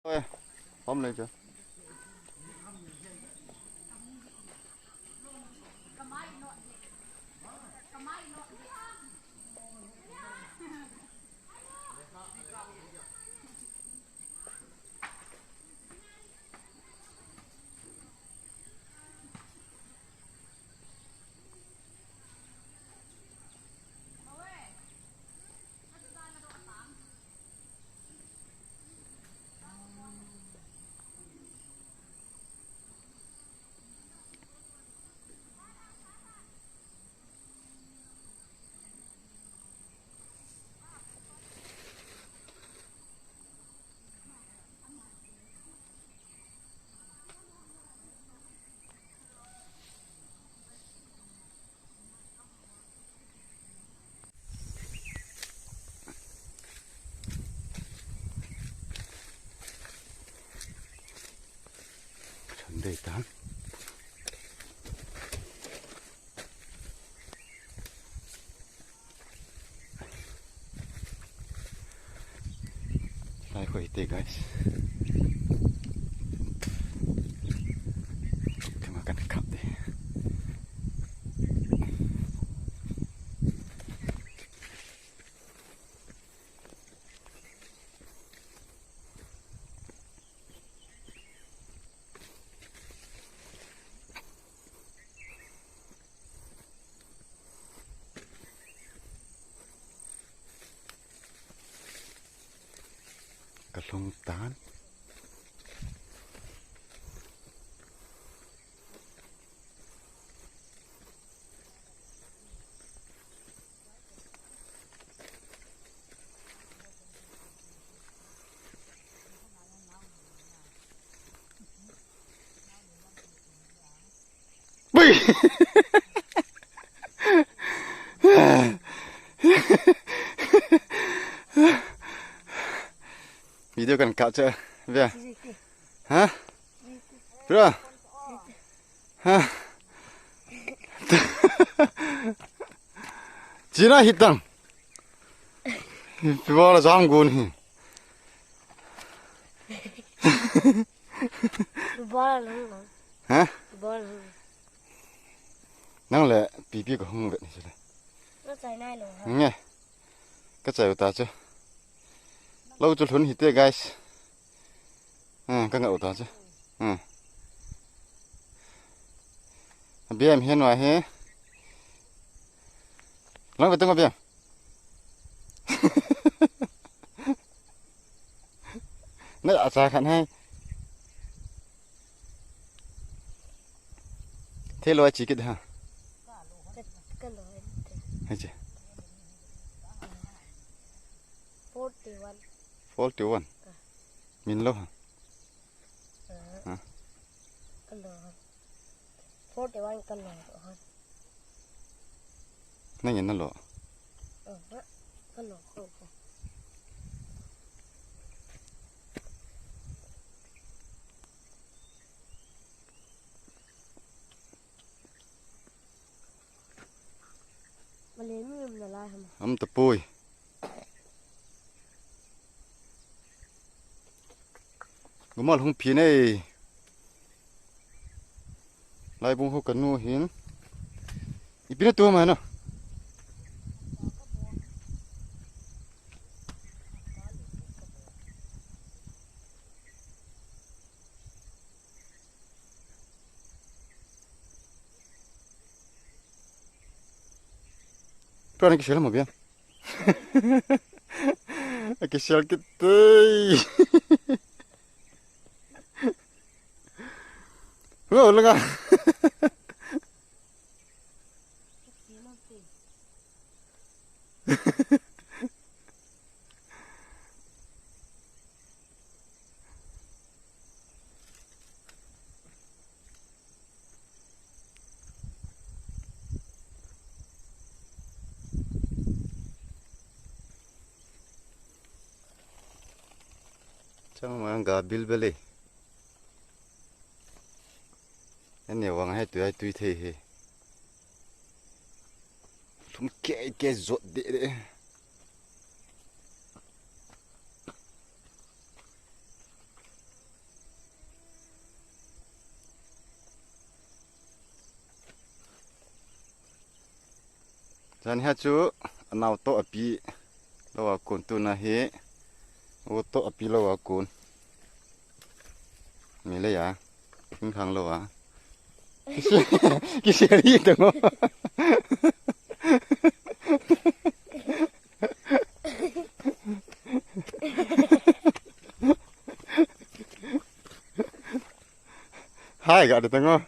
Ôi, hôm nay chưa? Chuẩn đề tán. Lại khỏe tê guys. Kita makan cup deh. Kalong tán. Bui. Video kan capture, via. Hah? Bro. Hah? Cina hitam. Bawah janggun. Hah? Nang le pipi ko hung bet ni sila. Nó chạy này rồi hả? Nghe. Cái chạy ta chứ. Lâu cho thuần hít guys. Cái ngậu ta chứ. Biam hiền ngoài he. Lang betul biam. Nó acha khăn hay. Thế lo chỉ cái ha. Cái lối Hay chứ. 41. 41. Min lo ha. Cái lối 41 cái lối hơn. Nó nhìn nó lo. Cái lối không. Mà lấy miếng là lại hả? Am tập pui. Gumol hung pi này. Lai bung ho kanu hin. Ipina tu mà nó. Pernah kisah mau biar. Kisah kita. Oh, lengah. Chẳng mà gà bil beli. Anh nhiều vàng hay tùy thế he. Thùng cái rốt đấy. จันฮะจูนาวโตอปีเราว่ากุนตุนะเฮโอโตอปีเราว่ากุนมีเลยอ่ะขึ้นทางเราอ่ะกิเสียรีตังอ่ะhai gak ada tengok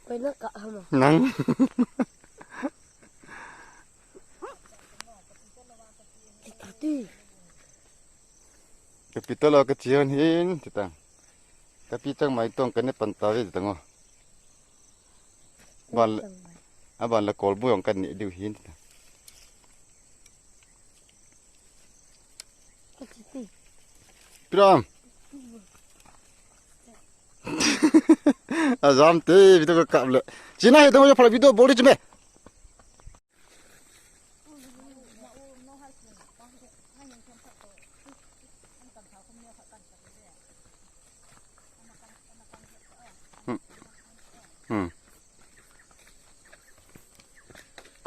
Quay nước cọ không à? nắng Đi. kapito lo kecil hin kita tapi cang mai tong kene pantawe tengok bal aban la kolbu yang kan ni diu hin Đi. Pram azam te video ka kable Cina he tengok pala video boleh ceme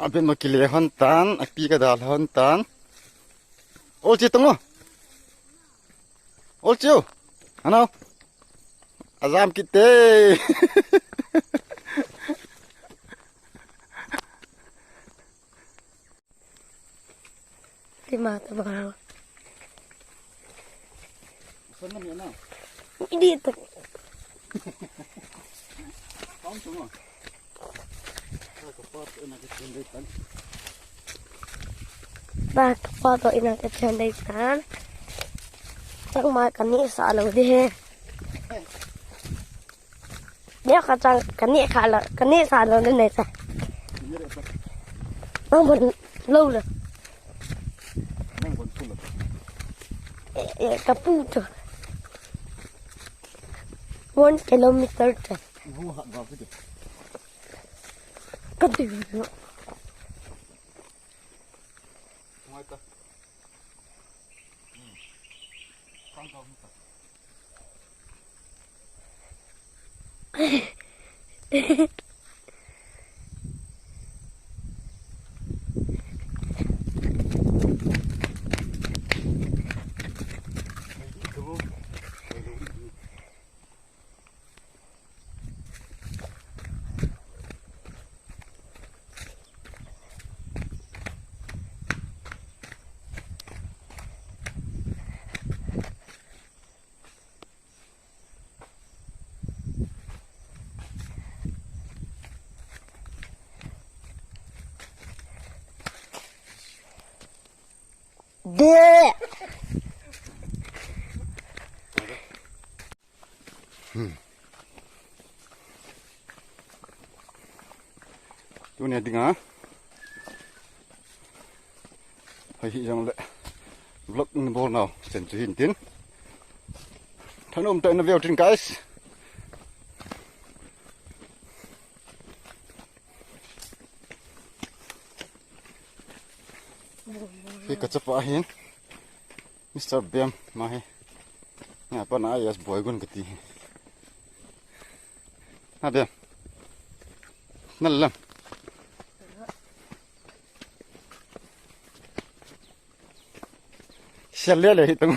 Aben makile hantan api ka dal hantan ol chi tengok ol chiu ano azam kita Đi mà tao vào. Sana ni ana Đi tao. Kaum semua Kepat enak kecendekan Ba qua tội nào cái chân đây sáng. Chắc mai cái nĩa xả lẩu đi he. Nếu cả trang cái nĩa xả lẩu lên này sao? Nó một lâu rồi. nang pun pula Caputo. 1 kilometer. hu hak ba tu Cái gì nữa? mai ta kang kau Đê. tu ni dengar hai yang le vlog ni bol nào sen chu hin tin thằng ông tại nó veo trên guys khi cả chấp hin Mr. Bam mà he nhà pa na ayas boy gun kati na Bam nalam Xelle le hitung